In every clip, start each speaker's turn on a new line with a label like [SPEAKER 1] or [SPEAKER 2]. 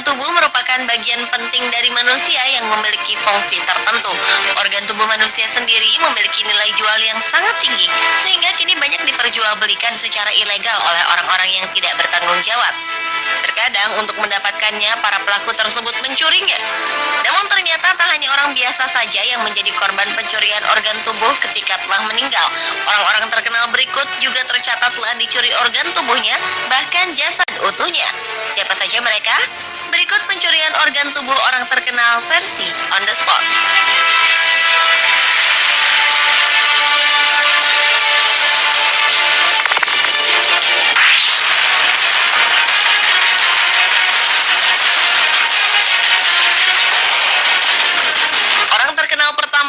[SPEAKER 1] tubuh merupakan bagian penting dari manusia yang memiliki fungsi tertentu. Organ tubuh manusia sendiri memiliki nilai jual yang sangat tinggi, sehingga kini banyak diperjualbelikan secara ilegal oleh orang-orang yang tidak bertanggung jawab. Terkadang untuk mendapatkannya, para pelaku tersebut mencurinya. Namun ternyata tak hanya orang biasa saja yang menjadi korban pencurian organ tubuh ketika telah meninggal. Orang-orang terkenal berikut juga tercatat telah dicuri organ tubuhnya, bahkan jasad utuhnya. Siapa saja mereka? Berikut pencurian organ tubuh orang terkenal versi on the spot.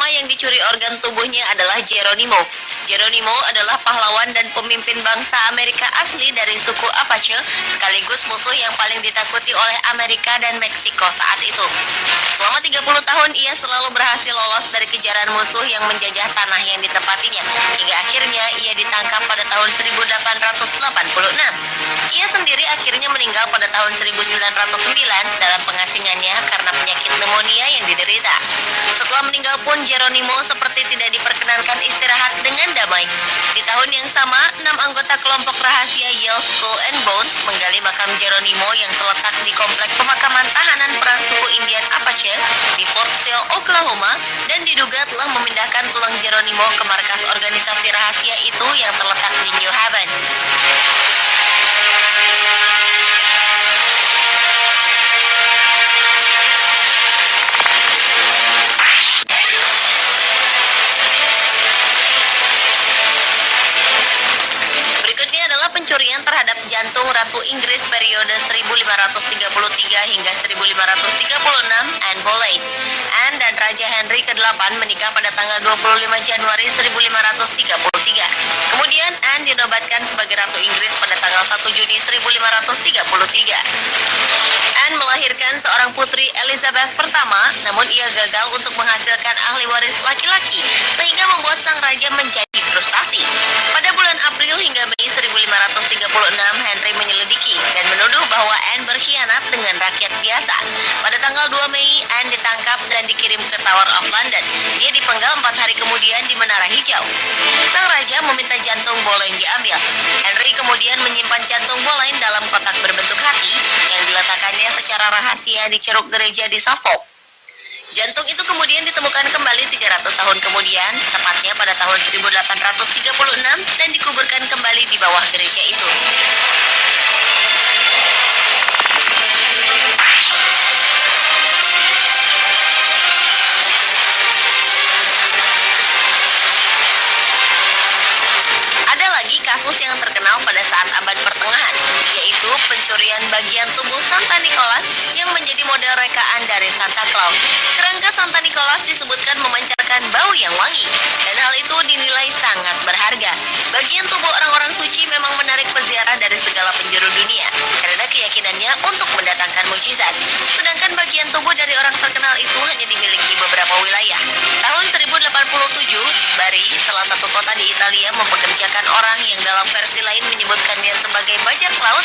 [SPEAKER 1] Yang dicuri organ tubuhnya adalah Geronimo. Geronimo adalah pahlawan dan pemimpin bangsa Amerika asli dari suku Apache, sekaligus musuh yang paling ditakuti oleh Amerika dan Meksiko saat itu. Selama 30 tahun ia selalu berhasil lolos dari kejaran musuh yang menjajah tanah yang ditempatinya, hingga akhirnya ia ditangkap pada tahun 1886. Ia sendiri akhirnya meninggal pada tahun 1909 dalam pengasingannya karena penyakit pneumonia yang diderita. Setelah meninggal pun Geronimo seperti tidak diperkenankan istirahat dengan damai. Di tahun yang sama, 6 anggota kelompok rahasia Yale Skull and Bones menggali makam Geronimo yang terletak di komplek pemakaman tahanan perang suku Indian Apache di Fort Sill, Oklahoma, dan diduga telah memindahkan tulang Geronimo ke markas organisasi rahasia itu yang terletak di New Haven. Pencurian terhadap jantung Ratu Inggris periode 1533 hingga 1536, Anne Boleyn. Anne dan Raja Henry ke-8 menikah pada tanggal 25 Januari 1533. Kemudian Anne dinobatkan sebagai Ratu Inggris pada tanggal 1 Juni 1533. Anne melahirkan seorang putri Elizabeth pertama, namun ia gagal untuk menghasilkan ahli waris laki-laki, sehingga membuat sang raja menjadi frustasi. Pada bulan April hingga Mei 1536, Henry menyelidiki dan menuduh bahwa Anne berkhianat dengan rakyat biasa. Pada tanggal 2 Mei, Anne ditangkap dan dikirim ke Tower of London. Dia dipenggal 4 hari kemudian di Menara Hijau. Sang raja meminta jantung Boleyn diambil. Henry kemudian menyimpan jantung Boleyn dalam kotak berbentuk hati yang diletakkannya secara rahasia di ceruk gereja di Suffolk. Jantung itu kemudian ditemukan kembali 300 tahun kemudian, tepatnya pada tahun 1836, dan dikuburkan kembali di bawah gereja itu. Kasus yang terkenal pada saat abad pertengahan, yaitu pencurian bagian tubuh Santa Nicholas yang menjadi model rekaan dari Santa Claus. Kerangka Santa Nicholas disebutkan memancarkan bau yang wangi, dan hal itu dinilai sangat berharga. Bagian tubuh orang-orang suci memang menarik peziarah dari segala penjuru dunia, karena keyakinannya untuk mendatangkan mujizat. Sedangkan bagian tubuh dari orang terkenal itu hanya dimiliki beberapa wilayah. Tahun 1087, Bari, salah satu kota di Italia, mempekerjakan orang yang dalam versi lain menyebutkannya sebagai bajak laut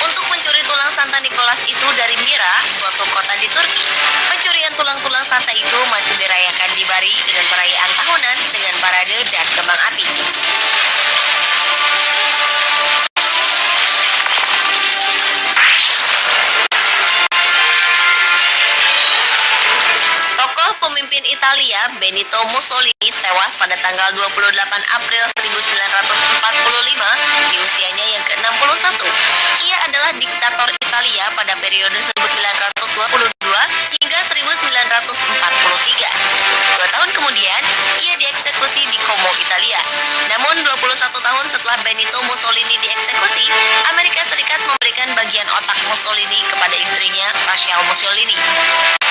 [SPEAKER 1] untuk mencuri tulang Santa Nicholas itu dari Mira, suatu kota di Turki. Pencurian tulang-tulang Santa itu masih dirayakan di Bari dengan perayaan tahunan dengan parade dan kembang api. Pemimpin Italia Benito Mussolini tewas pada tanggal 28 April 1945 di usianya yang ke-61. Ia adalah diktator Italia pada periode 1922 hingga 1943. 2 tahun kemudian, ia dieksekusi di Como, Italia. Namun 21 tahun setelah Benito Mussolini dieksekusi, Amerika Serikat memberikan bagian otak Mussolini kepada istrinya, Rachel Mussolini.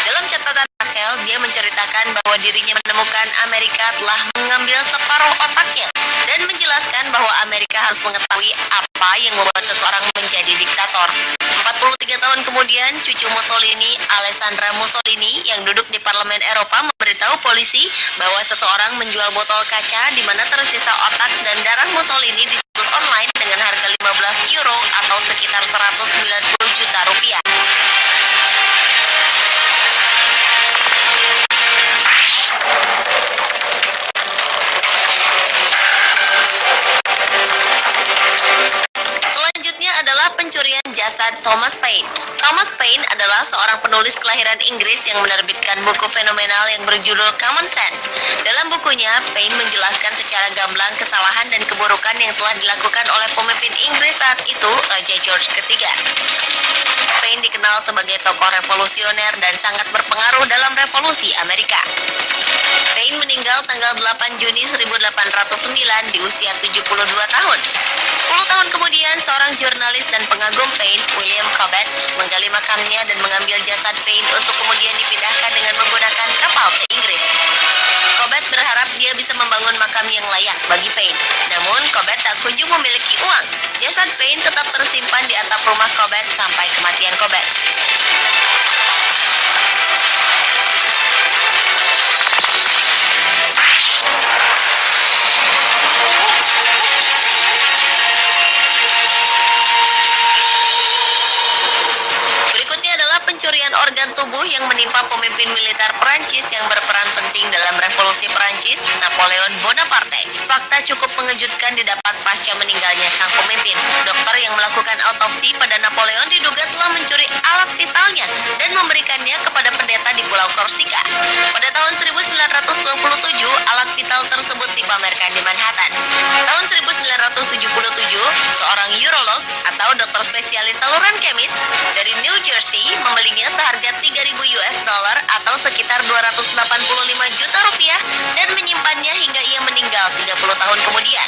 [SPEAKER 1] Dalam catatan Rachel, dia menceritakan bahwa dirinya menemukan Amerika telah mengambil separuh otaknya dan menjelaskan bahwa Amerika harus mengetahui apa yang membuat seseorang menjadi diktator. 43 tahun kemudian, cucu Mussolini, Alessandra Mussolini, yang duduk di Parlemen Eropa, memberitahu polisi bahwa seseorang menjual botol kaca di mana tersisa otak dan darah Mussolini di situs online dengan harga 15 euro atau sekitar 190 juta rupiah. Thomas Paine. Thomas Paine adalah seorang penulis kelahiran Inggris yang menerbitkan buku fenomenal yang berjudul Common Sense. Dalam bukunya, Paine menjelaskan secara gamblang kesalahan dan keburukan yang telah dilakukan oleh pemimpin Inggris saat itu, Raja George III. Paine dikenal sebagai tokoh revolusioner dan sangat berpengaruh dalam revolusi Amerika. Paine meninggal tanggal 8 Juni 1809 di usia 72 tahun. 10 tahun kemudian, seorang jurnalis dan pengagum Paine, William Cobbett, menggali makamnya dan mengambil jasad Paine untuk kemudian dipindahkan dengan menggunakan kapal ke Inggris. Cobbett berharap dia bisa membangun makam yang layak bagi Paine. Namun, Cobbett tak kunjung memiliki uang. Jasad Paine tetap tersimpan di atap rumah Cobbett sampai kematian Cobbett. Berikutnya adalah pencurian organ tubuh yang menimpa pemimpin militer Perancis yang berperan penting dalam revolusi Perancis, Napoleon Bonaparte. Fakta cukup mengejutkan didapat pasca meninggalnya sang pemimpin. Dokter yang melakukan autopsi pada Napoleon diduga telah mencuri alat vitalnya dan memberikannya kepada pendeta di Pulau Korsika. Pada tahun 1927, alat vital tersebut dipamerkan di Manhattan. Tahun 1977, seorang urolog atau dokter spesialis saluran kemis dari New Jersey membelinya seharga 3.000 US dollar atau sekitar 285 juta rupiah dan menyimpannya hingga ia meninggal 30 tahun kemudian.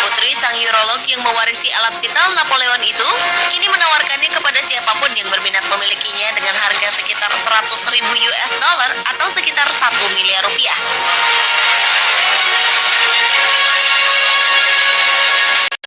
[SPEAKER 1] Putri sang urolog yang mewarisi alat vital Napoleon itu kini menawarkannya kepada siapapun yang berminat memilikinya dengan harga sekitar 100.000 US dollar atau sekitar 1 miliar rupiah.